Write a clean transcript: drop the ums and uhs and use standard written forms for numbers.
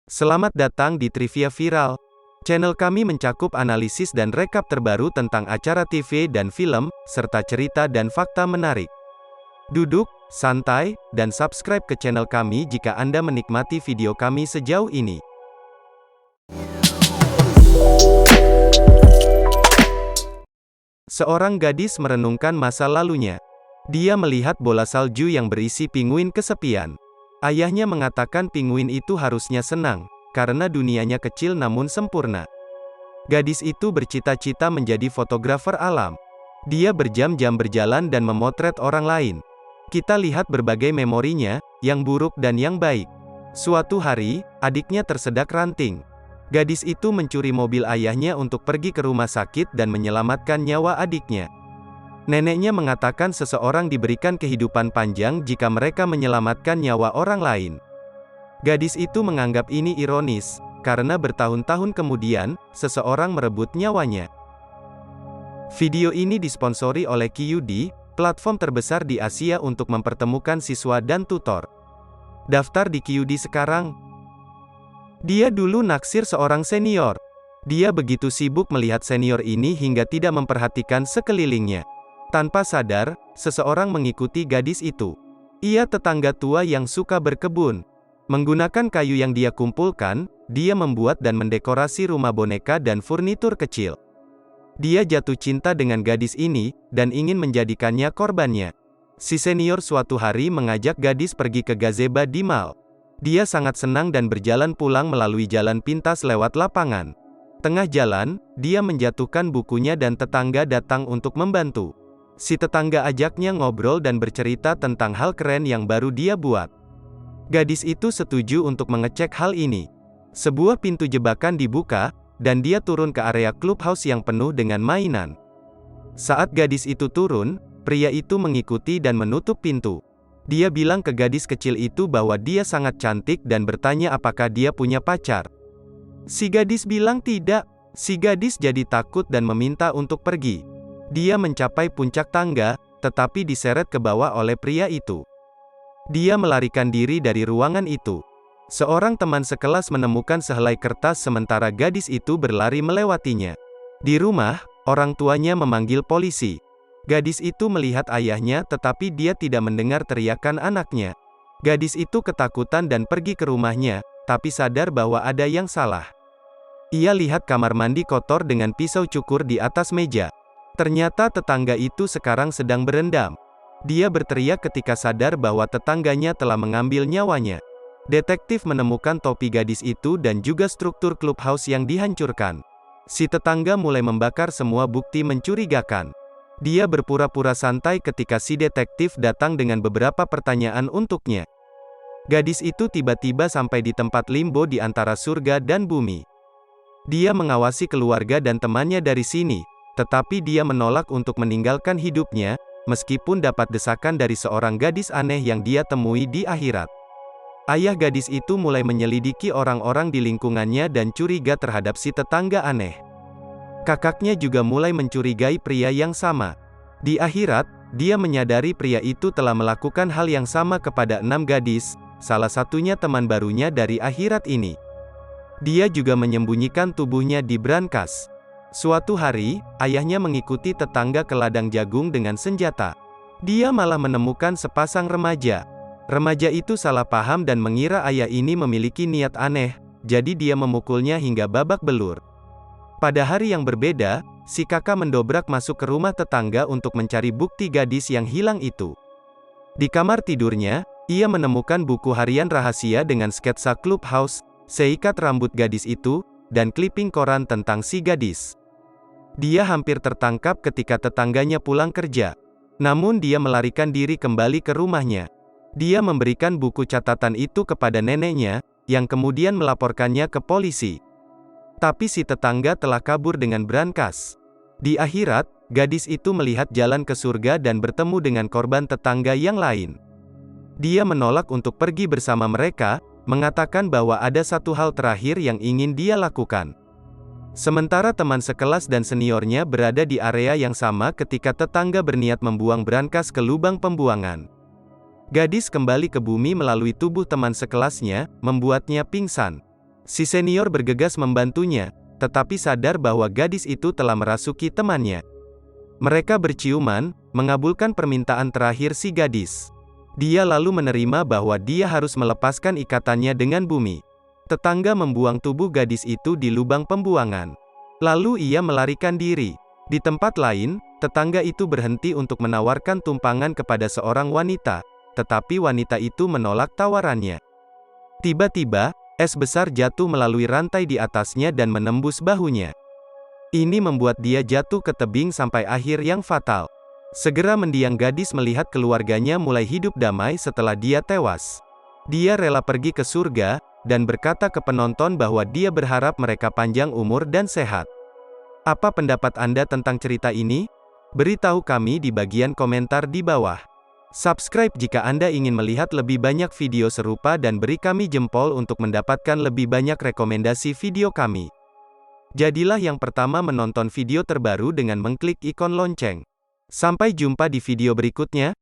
Selamat datang di Trivia Viral. Channel kami mencakup analisis dan rekap terbaru tentang acara TV dan film, serta cerita dan fakta menarik. Duduk, santai, dan subscribe ke channel kami jika Anda menikmati video kami sejauh ini. Seorang gadis merenungkan masa lalunya. Dia melihat bola salju yang berisi pinguin kesepian. Ayahnya mengatakan pinguin itu harusnya senang, karena dunianya kecil namun sempurna. Gadis itu bercita-cita menjadi fotografer alam. Dia berjam-jam berjalan dan memotret orang lain. Kita lihat berbagai memorinya, yang buruk dan yang baik. Suatu hari, adiknya tersedak ranting. Gadis itu mencuri mobil ayahnya untuk pergi ke rumah sakit dan menyelamatkan nyawa adiknya. Neneknya mengatakan seseorang diberikan kehidupan panjang jika mereka menyelamatkan nyawa orang lain. Gadis itu menganggap ini ironis, karena bertahun-tahun kemudian, seseorang merebut nyawanya. Video ini disponsori oleh QD, platform terbesar di Asia untuk mempertemukan siswa dan tutor. Daftar di QD sekarang. Dia dulu naksir seorang senior. Dia begitu sibuk melihat senior ini hingga tidak memperhatikan sekelilingnya. Tanpa sadar, seseorang mengikuti gadis itu. Ia tetangga tua yang suka berkebun. Menggunakan kayu yang dia kumpulkan, dia membuat dan mendekorasi rumah boneka dan furnitur kecil. Dia jatuh cinta dengan gadis ini, dan ingin menjadikannya korbannya. Si senior suatu hari mengajak gadis pergi ke gazebo di mall. Dia sangat senang dan berjalan pulang melalui jalan pintas lewat lapangan. Tengah jalan, dia menjatuhkan bukunya dan tetangga datang untuk membantu. Si tetangga ajaknya ngobrol dan bercerita tentang hal keren yang baru dia buat. Gadis itu setuju untuk mengecek hal ini. Sebuah pintu jebakan dibuka, dan dia turun ke area clubhouse yang penuh dengan mainan. Saat gadis itu turun, pria itu mengikuti dan menutup pintu. Dia bilang ke gadis kecil itu bahwa dia sangat cantik dan bertanya apakah dia punya pacar. Si gadis bilang tidak. Si gadis jadi takut dan meminta untuk pergi. Dia mencapai puncak tangga, tetapi diseret ke bawah oleh pria itu. Dia melarikan diri dari ruangan itu. Seorang teman sekelas menemukan sehelai kertas sementara gadis itu berlari melewatinya. Di rumah, orang tuanya memanggil polisi. Gadis itu melihat ayahnya tetapi dia tidak mendengar teriakan anaknya. Gadis itu ketakutan dan pergi ke rumahnya, tapi sadar bahwa ada yang salah. Ia lihat kamar mandi kotor dengan pisau cukur di atas meja. Ternyata tetangga itu sekarang sedang berendam. Dia berteriak ketika sadar bahwa tetangganya telah mengambil nyawanya. Detektif menemukan topi gadis itu dan juga struktur clubhouse yang dihancurkan. Si tetangga mulai membakar semua bukti mencurigakan. Dia berpura-pura santai ketika si detektif datang dengan beberapa pertanyaan untuknya. Gadis itu tiba-tiba sampai di tempat limbo di antara surga dan bumi. Dia mengawasi keluarga dan temannya dari sini. Tetapi dia menolak untuk meninggalkan hidupnya, meskipun dapat desakan dari seorang gadis aneh yang dia temui di akhirat. Ayah gadis itu mulai menyelidiki orang-orang di lingkungannya dan curiga terhadap si tetangga aneh. Kakaknya juga mulai mencurigai pria yang sama. Di akhirat, dia menyadari pria itu telah melakukan hal yang sama kepada 6 gadis, salah satunya teman barunya dari akhirat ini. Dia juga menyembunyikan tubuhnya di brankas. Suatu hari, ayahnya mengikuti tetangga ke ladang jagung dengan senjata. Dia malah menemukan sepasang remaja. Remaja itu salah paham dan mengira ayah ini memiliki niat aneh, jadi dia memukulnya hingga babak belur. Pada hari yang berbeda, si kakak mendobrak masuk ke rumah tetangga untuk mencari bukti gadis yang hilang itu. Di kamar tidurnya, ia menemukan buku harian rahasia dengan sketsa clubhouse, seikat rambut gadis itu, dan clipping koran tentang si gadis. Dia hampir tertangkap ketika tetangganya pulang kerja. Namun dia melarikan diri kembali ke rumahnya. Dia memberikan buku catatan itu kepada neneknya, yang kemudian melaporkannya ke polisi. Tapi si tetangga telah kabur dengan brankas. Di akhirat, gadis itu melihat jalan ke surga dan bertemu dengan korban tetangga yang lain. Dia menolak untuk pergi bersama mereka, mengatakan bahwa ada satu hal terakhir yang ingin dia lakukan. Sementara teman sekelas dan seniornya berada di area yang sama ketika tetangga berniat membuang brankas ke lubang pembuangan. Gadis kembali ke bumi melalui tubuh teman sekelasnya, membuatnya pingsan. Si senior bergegas membantunya, tetapi sadar bahwa gadis itu telah merasuki temannya. Mereka berciuman, mengabulkan permintaan terakhir si gadis. Dia lalu menerima bahwa dia harus melepaskan ikatannya dengan bumi. Tetangga membuang tubuh gadis itu di lubang pembuangan. Lalu ia melarikan diri. Di tempat lain, tetangga itu berhenti untuk menawarkan tumpangan kepada seorang wanita, tetapi wanita itu menolak tawarannya. Tiba-tiba, es besar jatuh melalui rantai di atasnya dan menembus bahunya. Ini membuat dia jatuh ke tebing sampai akhir yang fatal. Segera mendiang gadis melihat keluarganya mulai hidup damai setelah dia tewas. Dia rela pergi ke surga, dan berkata ke penonton bahwa dia berharap mereka panjang umur dan sehat. Apa pendapat Anda tentang cerita ini? Beritahu kami di bagian komentar di bawah. Subscribe jika Anda ingin melihat lebih banyak video serupa dan beri kami jempol untuk mendapatkan lebih banyak rekomendasi video kami. Jadilah yang pertama menonton video terbaru dengan mengklik ikon lonceng. Sampai jumpa di video berikutnya.